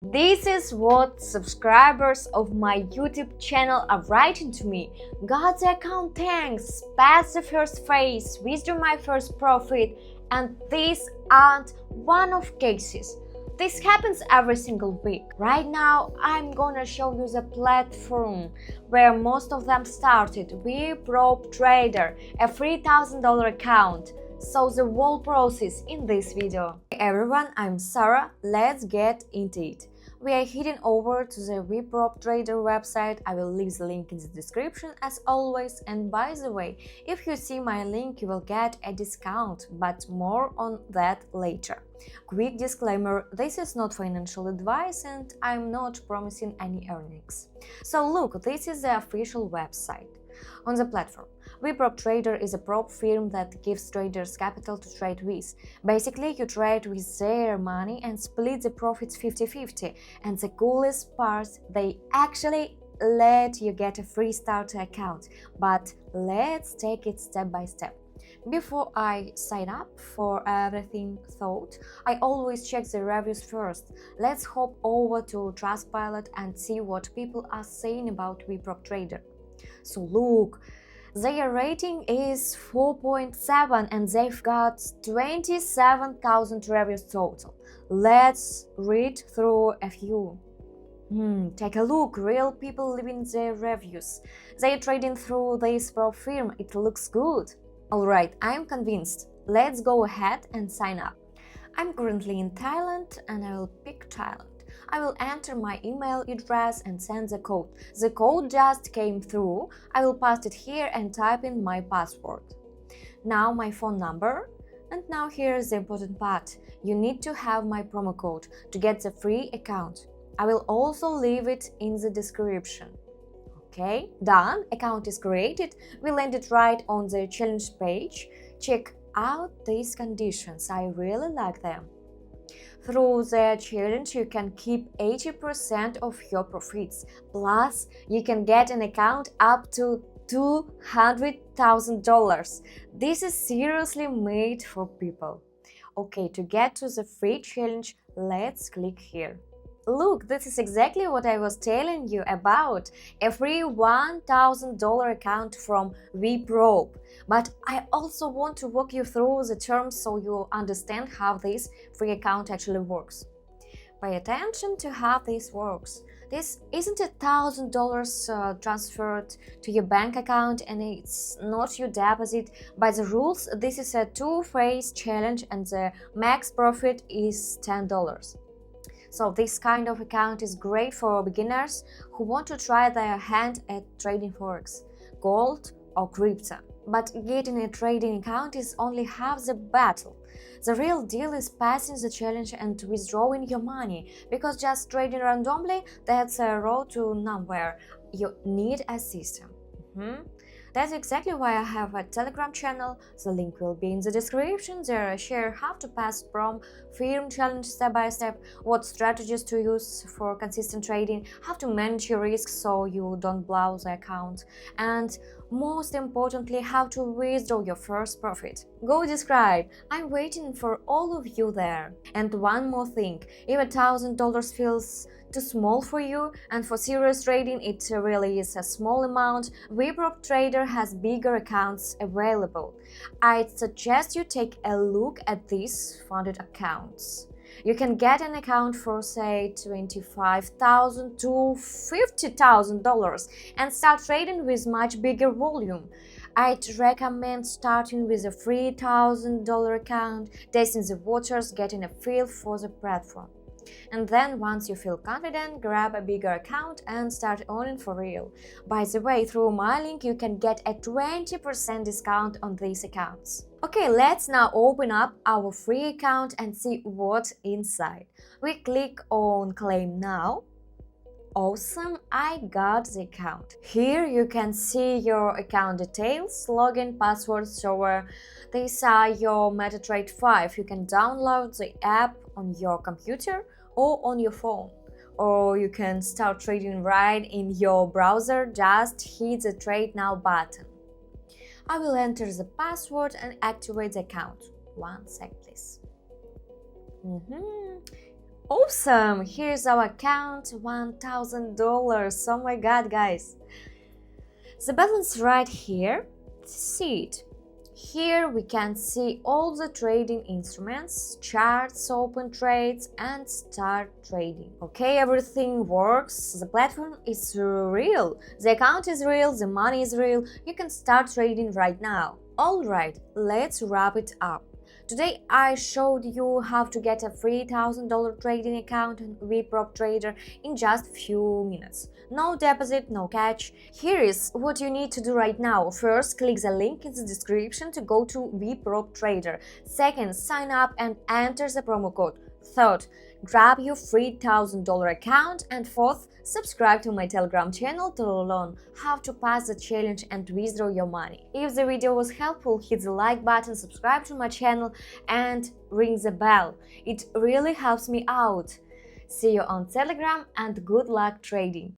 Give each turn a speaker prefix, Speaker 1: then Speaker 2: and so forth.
Speaker 1: This is what subscribers of my YouTube channel are writing to me. Got the account, thanks, passed the first phase, withdrew my first profit, and these aren't one-off cases. This happens every single week. Right now, I'm gonna show you the platform where most of them started, VpropTrader, a $3,000 account. So the whole process in this video. Hey everyone, I'm Sarah. Let's get into it. We are heading over to the VpropTrader website. I will leave the link in the description as always. And by the way, if you see my link, you will get a discount, but more on that later. Quick disclaimer, this is not financial advice and I'm not promising any earnings. So look, this is the official website. On the platform, VpropTrader is a prop firm that gives traders capital to trade with. Basically, you trade with their money and split the profits 50-50. And the coolest part, they actually let you get a free starter account. But let's take it step by step. Before I sign up for everything thought, I always check the reviews first. Let's hop over to Trustpilot and see what people are saying about VpropTrader. So look, their rating is 4.7 and they've got 27,000 reviews total. Let's read through a few. Take a look, real people leaving their reviews. They're trading through this prop firm, it looks good. Alright, I'm convinced. Let's go ahead and sign up. I'm currently in Thailand and I will pick Thailand. I will enter my email address and send the code. The code just came through. I will paste it here and type in my password. Now my phone number. And now here's the important part. You need to have my promo code to get the free account. I will also leave it in the description. Okay, done. Account is created. We landed right on the challenge page. Check out these conditions. I really like them. Through the challenge, you can keep 80% of your profits. Plus, you can get an account up to $200,000. This is seriously made for people. Okay, to get to the free challenge, let's click here. Look, this is exactly what I was telling you about, a free $1,000 account from VProp. But I also want to walk you through the terms so you understand how this free account actually works. Pay attention to how this works. This isn't $1,000 transferred to your bank account and it's not your deposit. By the rules, this is a two-phase challenge and the max profit is $10. So this kind of account is great for beginners who want to try their hand at trading Forex, gold or crypto. But getting a trading account is only half the battle. The real deal is passing the challenge and withdrawing your money, because just trading randomly, that's a road to nowhere. You need a system. That's exactly why I have a Telegram channel. The link will be in the description. There I share how to pass from firm challenge step by step, what strategies to use for consistent trading, how to manage your risks so you don't blow the account, and most importantly, how to withdraw your first profit. Go subscribe. I'm waiting for all of you there. And one more thing, if $1,000 feels too small for you, and for serious trading it really is a small amount, VpropTrader has bigger accounts available. I'd suggest you take a look at these funded accounts. You can get an account for say $25,000 to $50,000 and start trading with much bigger volume. I'd recommend starting with a $3,000 account, testing the waters, getting a feel for the platform. And then once you feel confident, grab a bigger account and start owning for real. By the way, through my link you can get a 20% discount on these accounts. Okay, let's now open up our free account and see what's inside. We click on Claim Now. Awesome, I got the account. Here you can see your account details, login, password, server. These are your MetaTrader 5. You can download the app on your computer or on your phone. Or you can start trading right in your browser, just hit the Trade Now button. I will enter the password and activate the account. 1 sec, please. Awesome! Here's our account, $1,000. Oh my god, guys. The balance right here, see it. Here we can see all the trading instruments, charts, open trades, and start trading. Okay, everything works, the platform is real, the account is real, the money is real, you can start trading right now. Alright, let's wrap it up. Today I showed you how to get a free $1,000 trading account on VpropTrader in just few minutes. No deposit, no catch. Here is what you need to do right now. First, click the link in the description to go to VpropTrader. Second, sign up and enter the promo code. Third, grab your free $1,000 account. And fourth, subscribe to my Telegram channel to learn how to pass the challenge and withdraw your money. If the video was helpful, hit the like button, subscribe to my channel and ring the bell. It really helps me out. See you on Telegram and good luck trading!